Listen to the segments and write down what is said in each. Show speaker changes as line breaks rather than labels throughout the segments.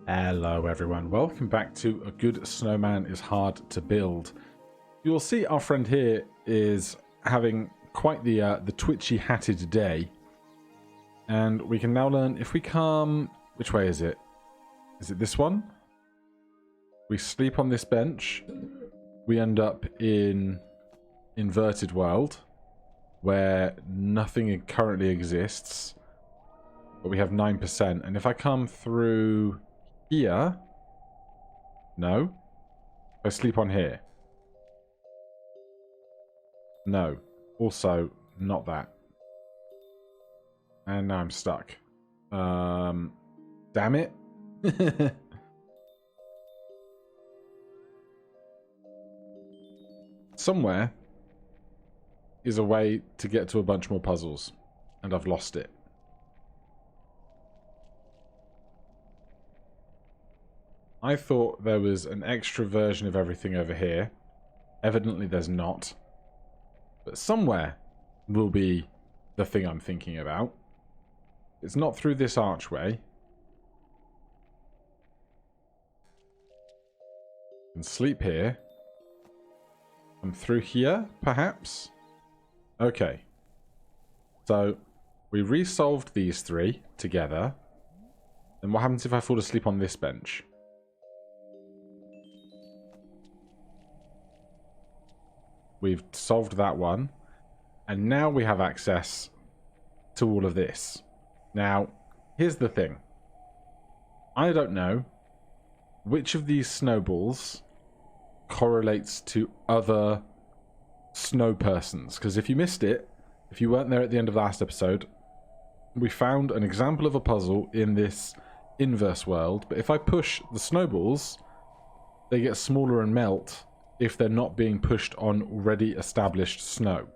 Hello everyone, welcome back to A Good Snowman is Hard to Build. You'll see our friend here is having quite the twitchy hatted day. And we can now learn if we come... Which way is it? Is it this one? We sleep on this bench. We end up in inverted world where nothing currently exists. But we have 9%. And if I come through... here? No. I sleep on here. No. Also, not that. And now I'm stuck. Damn it. Somewhere is a way to get to a bunch more puzzles. And I've lost it. I thought there was an extra version of everything over here. Evidently there's not. But somewhere will be the thing I'm thinking about. It's not through this archway. I can sleep here. I'm through here, perhaps? Okay. So, we resolved these three together. Then what happens if I fall asleep on this bench? We've solved that one. And now we have access to all of this. Now, here's the thing. I don't know which of these snowballs correlates to other snow persons. Because if you missed it, if you weren't there at the end of last episode, we found an example of a puzzle in this inverse world. But if I push the snowballs, they get smaller and melt if they're not being pushed on already established snow.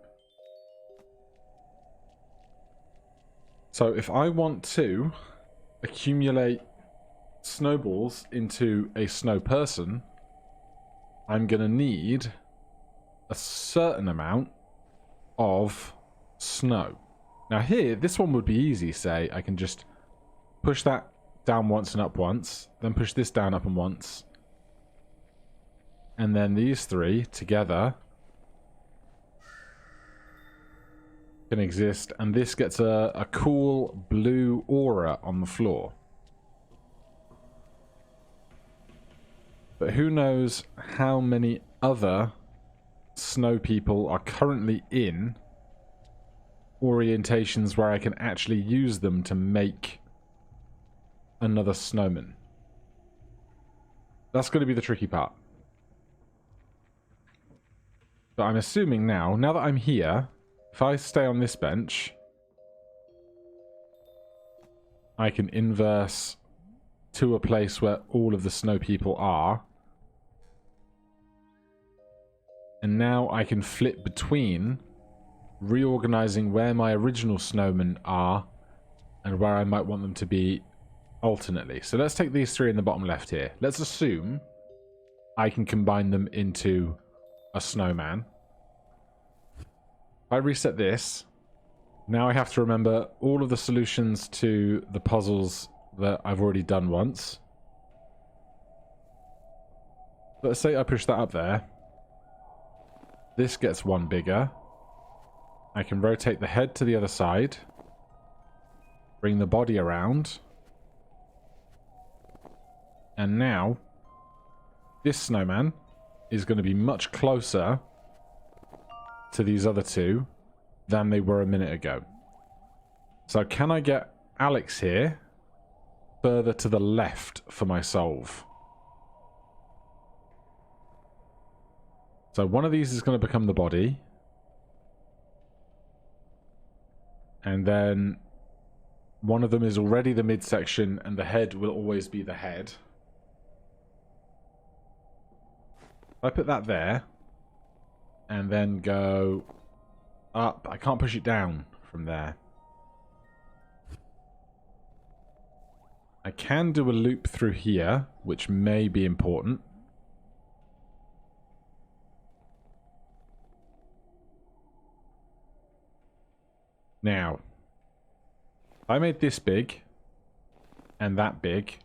So if I want to accumulate snowballs into a snow person, I'm going to need a certain amount of snow. Now here, this one would be easy, say. I can just push that down once and up once, then push this down up and once. And then these three together can exist, and this gets a cool blue aura on the floor. But who knows how many other snow people are currently in orientations where I can actually use them to make another snowman. That's going to be the tricky part. But I'm assuming now that I'm here, if I stay on this bench, I can inverse to a place where all of the snow people are. And now I can flip between reorganizing where my original snowmen are and where I might want them to be alternately. So let's take these three in the bottom left here. Let's assume I can combine them into a snowman. If I reset this, now I have to remember all of the solutions to the puzzles that I've already done once. Let's say I push that up there. This gets one bigger. I can rotate the head to the other side. Bring the body around. And now, this snowman is going to be much closer to these other two than they were a minute ago. So can I get Alex here further to the left for my solve? So one of these is going to become the body. And then one of them is already the midsection, and the head will always be the head. I put that there, and then go up. I can't push it down from there. I can do a loop through here, which may be important. Now, if I made this big and that big,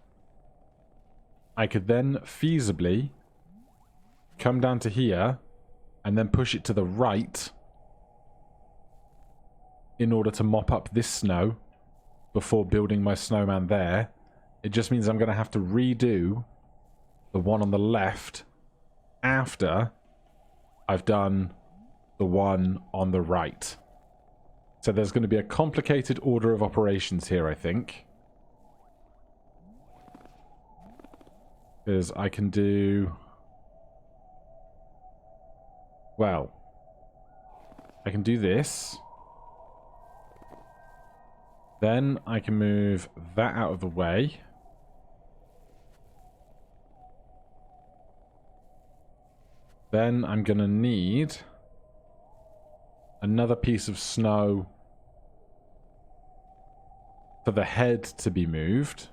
I could then feasibly come down to here and then push it to the right in order to mop up this snow before building my snowman there. It just means I'm going to have to redo the one on the left after I've done the one on the right. So there's going to be a complicated order of operations here, I think. Because I can do... Well, I can do this. Then I can move that out of the way. Then I'm going to need another piece of snow for the head to be moved.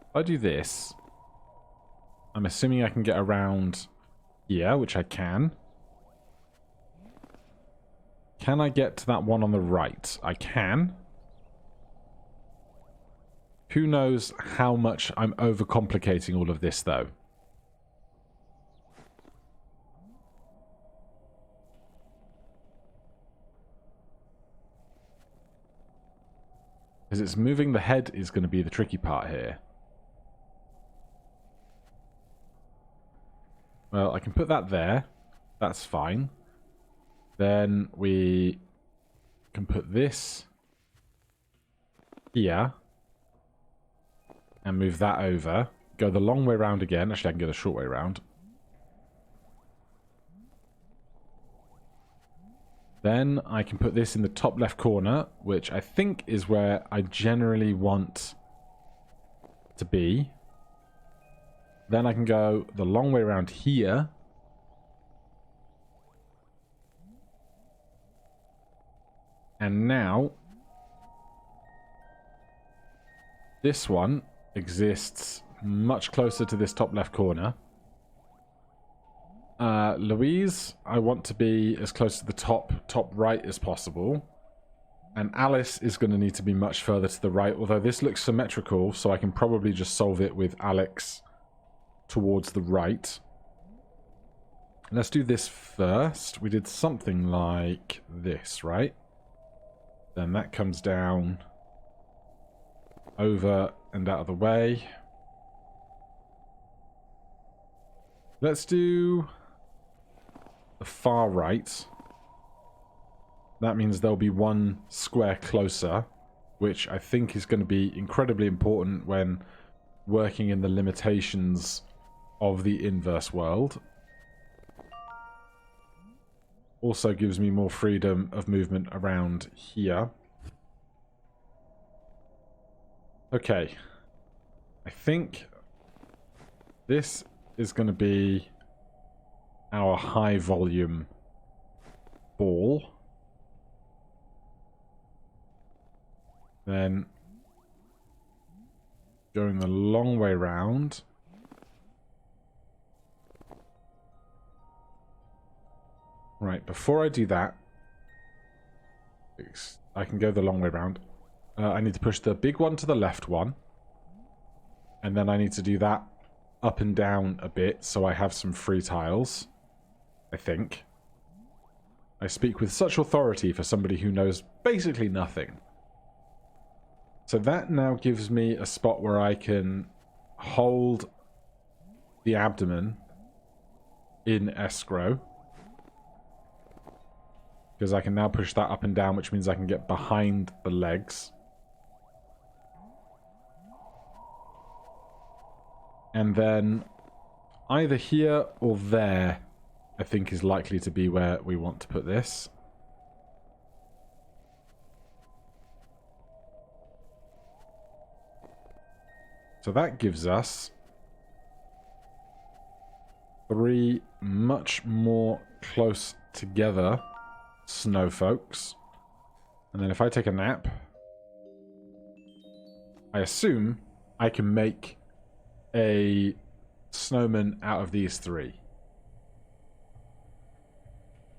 If I do this, I'm assuming I can get around here, which I can. Can I get to that one on the right? I can. Who knows how much I'm overcomplicating all of this, though. Because it's moving the head is going to be the tricky part here. Well, I can put that there. That's fine. Then we can put this here. And move that over. Go the long way round again. Actually, I can go the short way round. Then I can put this in the top left corner, which I think is where I generally want to be. Then I can go the long way around here. And now this one exists much closer to this top left corner. Louise, I want to be as close to the top right as possible. And Alice is going to need to be much further to the right, although this looks symmetrical, so I can probably just solve it with Alex towards the right. Let's do this first. We did something like this, right? Then that comes down over and out of the way. Let's do the far right. That means there'll be one square closer, which I think is going to be incredibly important when working in the limitations of the inverse world. Also gives me more freedom of movement around here. Okay. I think this is going to be our high volume ball. Then going the long way round. Right, before I do that, I can go the long way round. I need to push the big one to the left one. And then I need to do that up and down a bit so I have some free tiles, I think. I speak with such authority for somebody who knows basically nothing. So that now gives me a spot where I can hold the abdomen in escrow. Because I can now push that up and down, which means I can get behind the legs. And then either here or there, I think, is likely to be where we want to put this. So that gives us 3 much more close together snow folks. And then if I take a nap, I assume I can make a snowman out of these 3.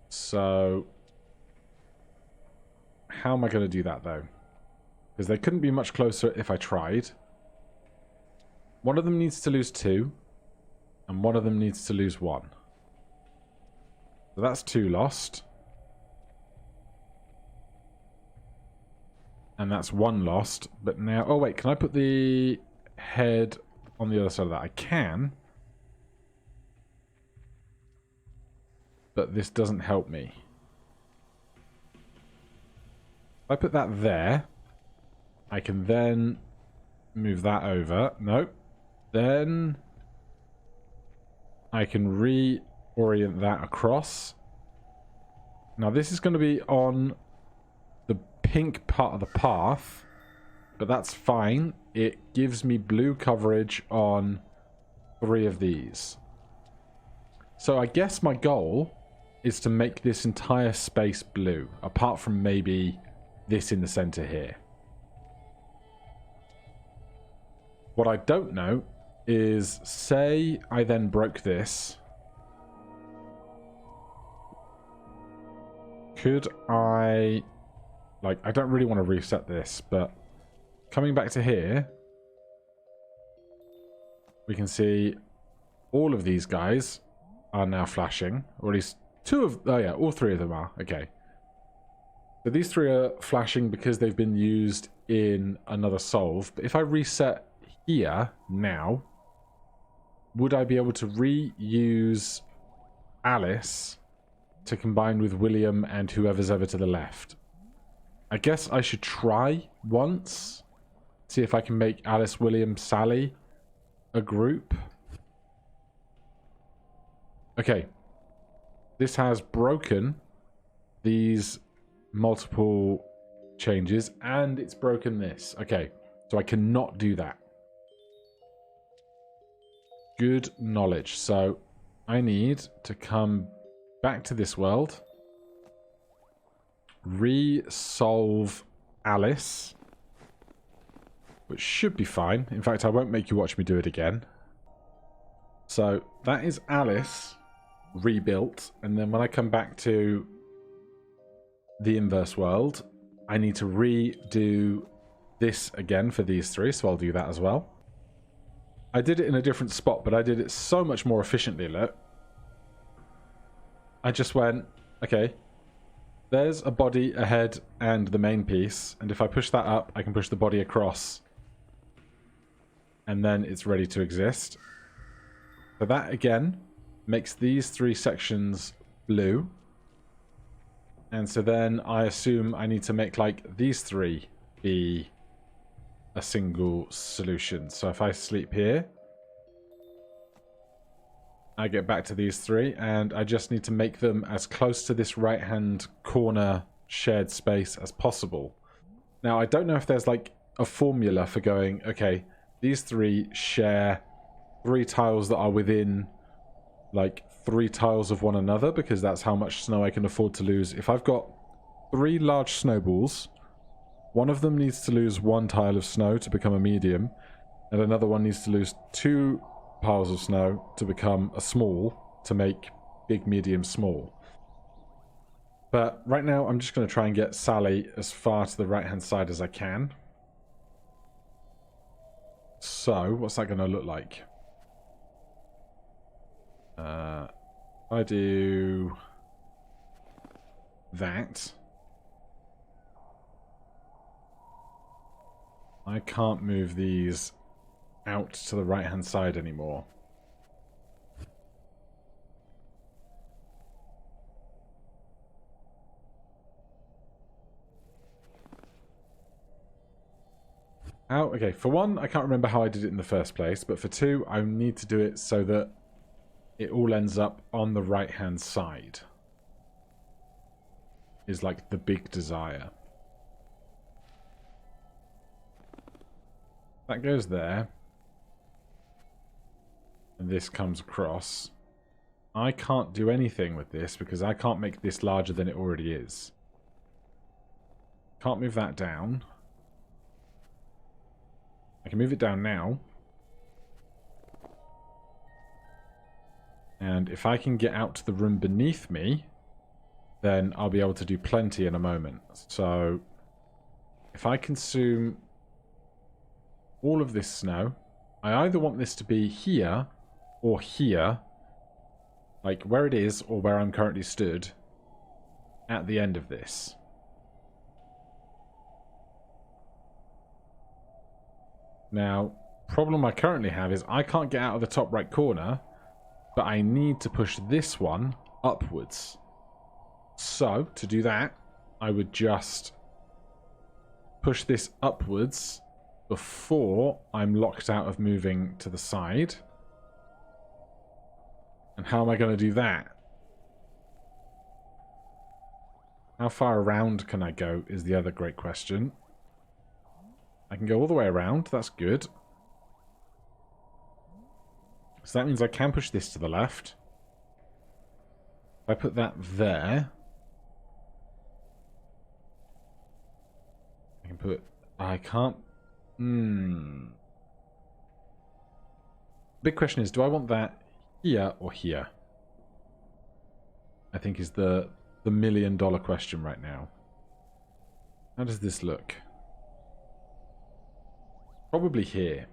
So how am I going to do that though? Because they couldn't be much closer if I tried. One of them needs to lose 2. And one of them needs to lose 1. So that's 2 lost. And that's 1 lost. But now... Oh, wait. Can I put the head on the other side of that? I can. But this doesn't help me. If I put that there, I can then move that over. Nope. Then I can reorient that across. Now this is going to be on the pink part of the path, but that's fine. It gives me blue coverage on 3 of these. So I guess my goal is to make this entire space blue, apart from maybe this in the center here. What I don't know is, say I then broke this. Could I... Like, I don't really want to reset this, but coming back to here, we can see all of these guys are now flashing, or at least 2 of... Oh yeah, all 3 of them are. Okay. So these 3 are flashing because they've been used in another solve. But if I reset here now, would I be able to reuse Alice to combine with William and whoever's ever to the left? I guess I should try once. See if I can make Alice, William, Sally a group. Okay. This has broken these multiple changes, and it's broken this. Okay, so I cannot do that. Good knowledge. So I need to come back to this world, re-solve Alice, which should be fine. In fact, I won't make you watch me do it again. So that is Alice rebuilt, and then when I come back to the inverse world, I need to redo this again for these 3, so I'll do that as well. I did it in a different spot, but I did it so much more efficiently, look. I just went, okay, there's a body, a head, and the main piece, and if I push that up, I can push the body across. And then it's ready to exist. So that, again, makes these 3 sections blue. And so then I assume I need to make, like, these 3 be a single solution. So if I sleep here, I get back to these 3, and I just need to make them as close to this right-hand corner shared space as possible. Now, I don't know if there's, like, a formula for going, okay, these 3 share 3 tiles that are within, like, 3 tiles of one another, because that's how much snow I can afford to lose. If I've got 3 large snowballs, one of them needs to lose 1 tile of snow to become a medium, and another one needs to lose 2 piles of snow to become a small, to make big, medium, small. But right now, I'm just going to try and get Sally as far to the right-hand side as I can. So, what's that going to look like? I do that. I can't move these out to the right-hand side anymore. How? Okay, for one, I can't remember how I did it in the first place, but for 2, I need to do it so that it all ends up on the right-hand side. Is like the big desire. That goes there. And this comes across. I can't do anything with this because I can't make this larger than it already is. Can't move that down. I can move it down now. And if I can get out to the room beneath me, then I'll be able to do plenty in a moment. So, if I consume all of this snow, I either want this to be here or here, like where it is or where I'm currently stood at the end of this. Now, problem I currently have is I can't get out of the top right corner, but I need to push this one upwards. So, to do that, I would just push this upwards before I'm locked out of moving to the side. And how am I going to do that? How far around can I go is the other great question. I can go all the way around. That's good. So that means I can push this to the left. If I put that there, I can put... I can't... Big question is, do I want that here or here? I think is the million-dollar question right now. How does this look? Probably here.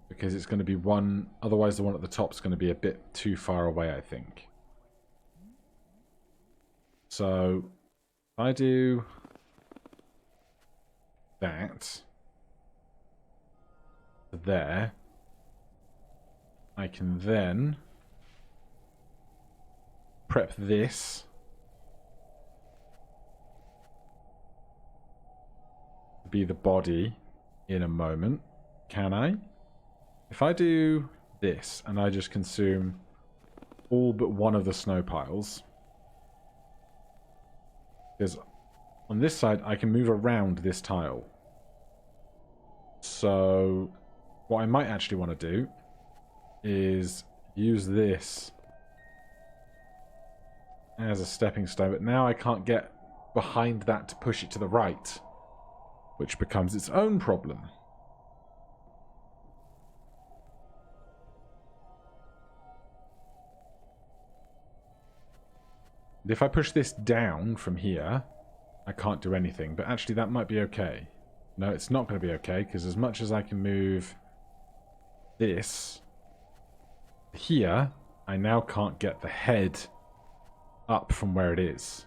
Because it's going to be one... Otherwise the one at the top is going to be a bit too far away, I think. So, if I do that there, I can then prep this to be the body in a moment. Can I? If I do this and I just consume all but one of the snow piles, because on this side I can move around this tile. So what I might actually want to do is use this as a stepping stone, but now I can't get behind that to push it to the right, which becomes its own problem. If I push this down from here, I can't do anything, but actually that might be okay. No, it's not going to be okay, because as much as I can move this here, I now can't get the head up from where it is.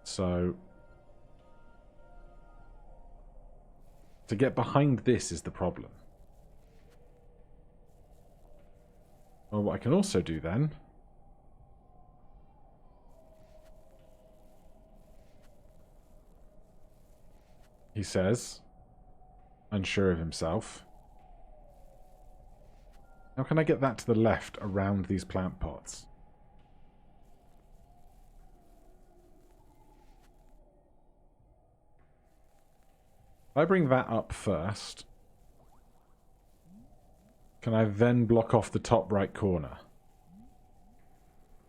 So, to get behind this is the problem. Well, what I can also do then he says, unsure of himself. How can I get that to the left around these plant pots? If I bring that up first, can I then block off the top right corner?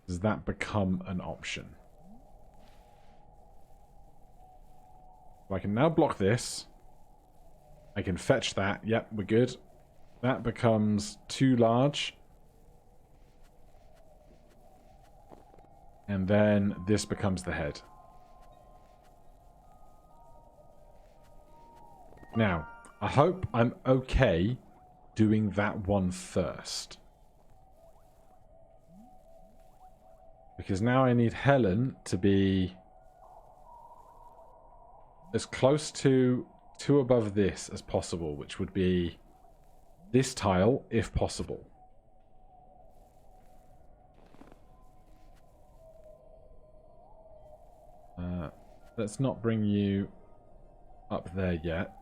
Does that become an option? So I can now block this. I can fetch that. Yep, we're good. That becomes too large. And then this becomes the head. Now, I hope I'm okay doing that one first. Because now I need Helen to be as close to two above this as possible, which would be this tile, if possible. Let's not bring you up there yet.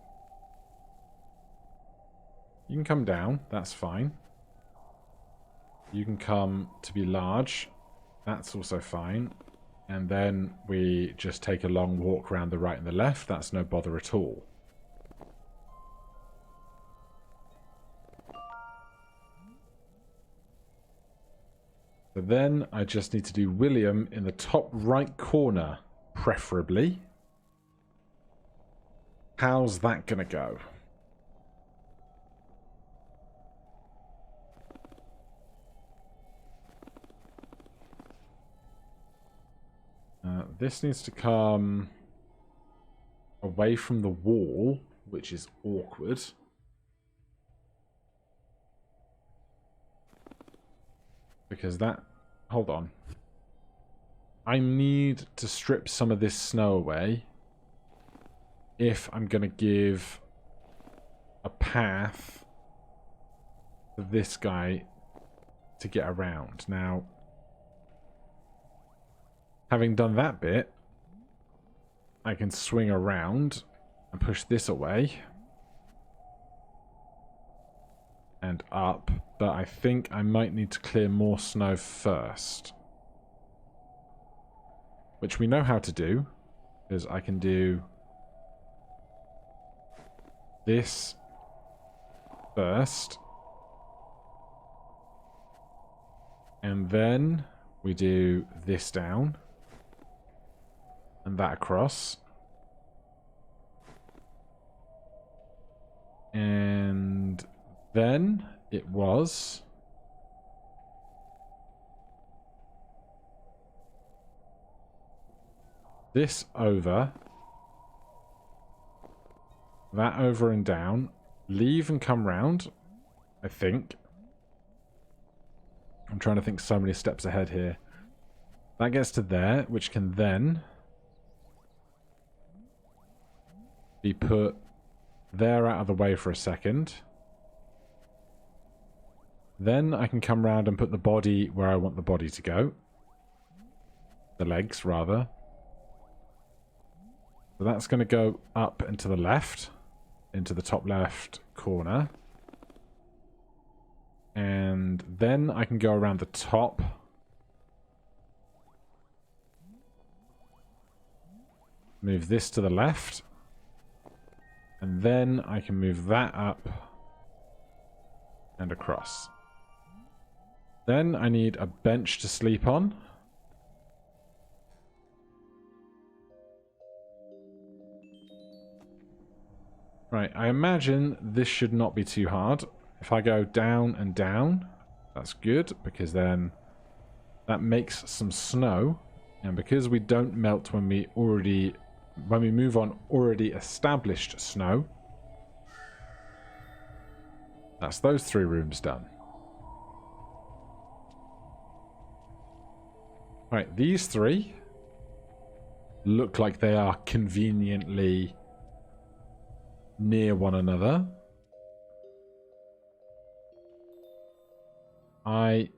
You can come down, that's fine. You can come to be large, that's also fine. And then we just take a long walk around the right and the left, that's no bother at all. So then I just need to do William in the top right corner, preferably. How's that gonna go? This needs to come away from the wall. which is awkward. Because that... Hold on. I need to strip some of this snow away if I'm going to give a path for this guy to get around. Now, having done that bit, I can swing around and push this away and up, but I think I might need to clear more snow first, which we know how to do, because I can do this first, and then we do this down and that across, and then it was this over, that over and down, leave and come round, I think. I'm trying to think so many steps ahead here. That gets to there, which can then be put there out of the way for a second. Then I can come round and put the body where I want the body to go. The legs, rather. So that's going to go up and to the left, into the top left corner. And then I can go around the top. Move this to the left. And then I can move that up and across. Then I need a bench to sleep on. Right, I imagine this should not be too hard. If I go down and down, that's good, because then that makes some snow. And because we don't melt when we move on already established snow, that's those 3 rooms done. Right, these 3 look like they are conveniently near one another. I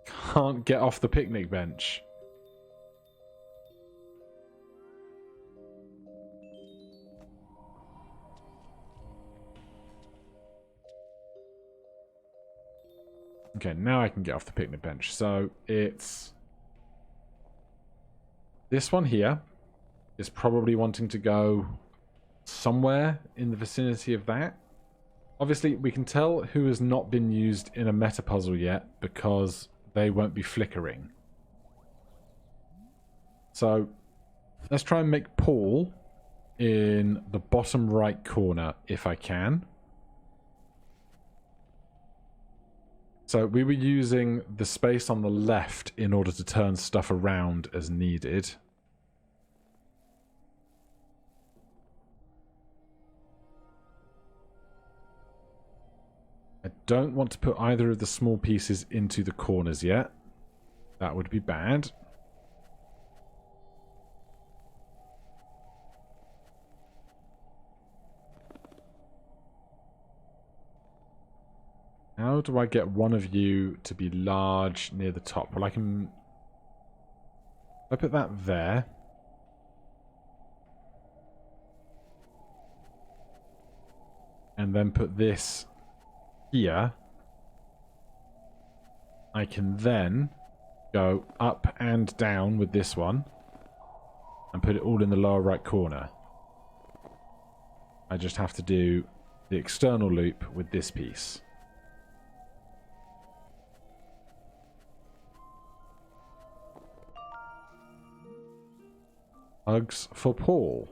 can't get off the picnic bench. Okay, now I can get off the picnic bench. So it's... this one here is probably wanting to go somewhere in the vicinity of that. Obviously, we can tell who has not been used in a meta puzzle yet because they won't be flickering. So let's try and make Paul in the bottom right corner if I can. So we were using the space on the left in order to turn stuff around as needed. I don't want to put either of the small pieces into the corners yet. That would be bad. How do I get one of you to be large near the top? Well, I can... I put that there. And then put this here. I can then go up and down with this one and put it all in the lower right corner. I just have to do the external loop with this piece. Hugs for Paul.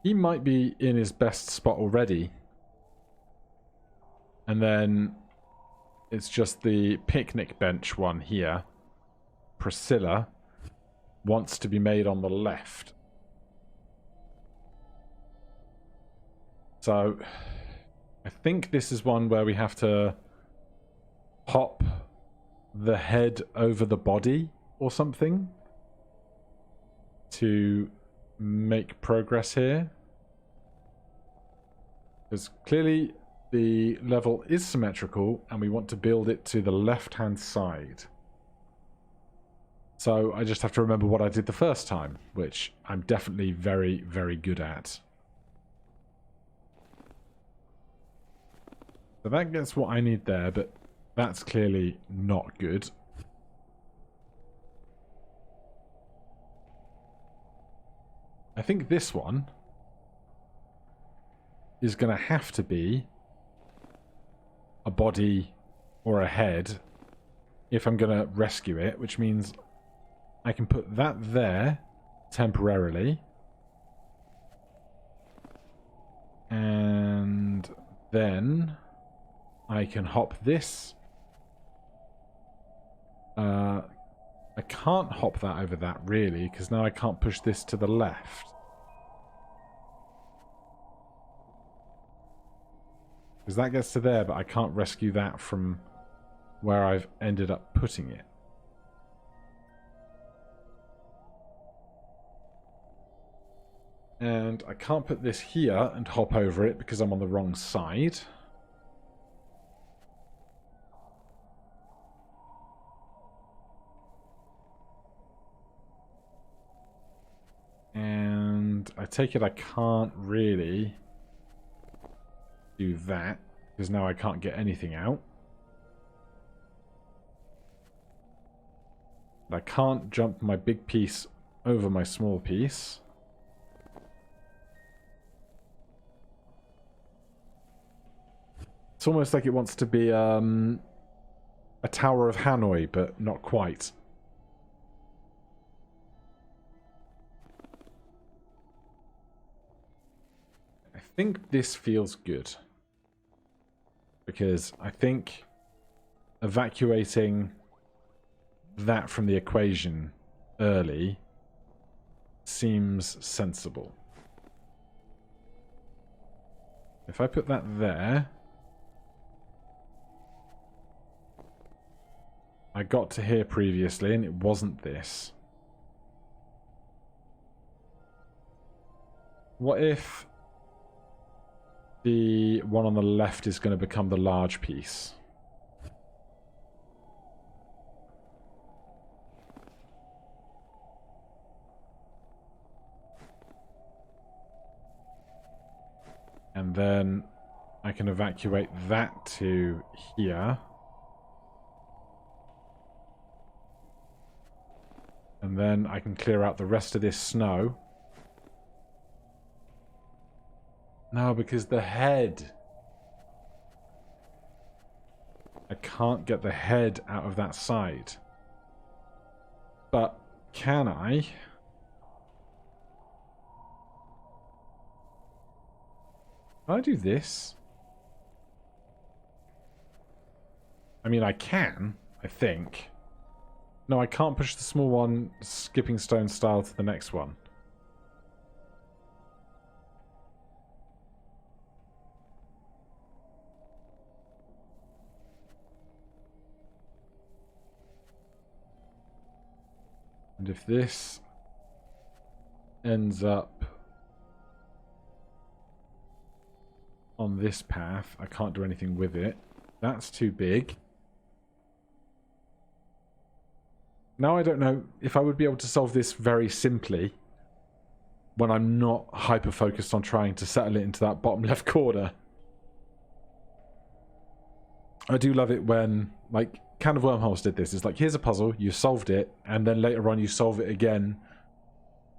He might be in his best spot already. And then it's just the picnic bench one here. Priscilla wants to be made on the left. So I think this is one where we have to hop the head over the body or something to make progress here. Because clearly the level is symmetrical and we want to build it to the left-hand side. So I just have to remember what I did the first time, which I'm definitely very, very good at. So that gets what I need there, but that's clearly not good. I think this one is going to have to be a body or a head if I'm going to rescue it, which means I can put that there temporarily. And then I can hop this. I can't hop that over that, really, because now I can't push this to the left. Because that gets to there, but I can't rescue that from where I've ended up putting it. And I can't put this here and hop over it because I'm on the wrong side. And I take it I can't really do that because now I can't get anything out. I can't jump my big piece over my small piece. It's almost like it wants to be a Tower of Hanoi, but not quite. I think this feels good. Because I think evacuating that from the equation early seems sensible. If I put that there, I got to here previously and it wasn't this. What if the one on the left is going to become the large piece? And then I can evacuate that to here. And then I can clear out the rest of this snow. No, because the head. I can't get the head out of that side. But can I? Can I do this? I mean, I can, I think. No, I can't push the small one skipping stone style to the next one. And if this ends up on this path, I can't do anything with it. That's too big. Now I don't know if I would be able to solve this very simply when I'm not hyper-focused on trying to settle it into that bottom left corner. I do love it when, like, Can of Wormholes did this. It's like, here's a puzzle, you solved it, and then later on you solve it again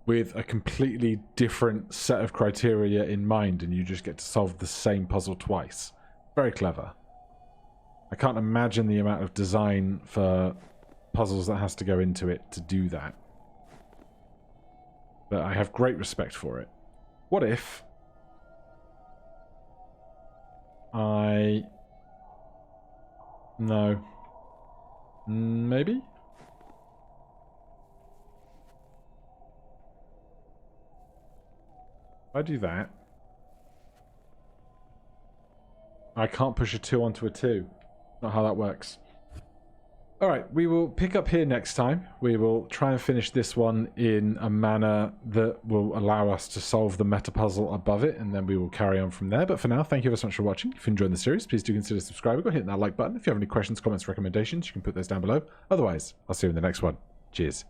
with a completely different set of criteria in mind, and you just get to solve the same puzzle twice. Very clever. I can't imagine the amount of design for puzzles that has to go into it to do that. But I have great respect for it. What if I... No. Maybe? If I do that, I can't push a 2 onto a 2. Not how that works. Alright, we will pick up here next time. We will try and finish this one in a manner that will allow us to solve the meta puzzle above it, and then we will carry on from there. But for now, thank you so much for watching. If you enjoyed the series, please do consider subscribing or hitting that like button. If you have any questions, comments, recommendations, you can put those down below. Otherwise, I'll see you in the next one. Cheers.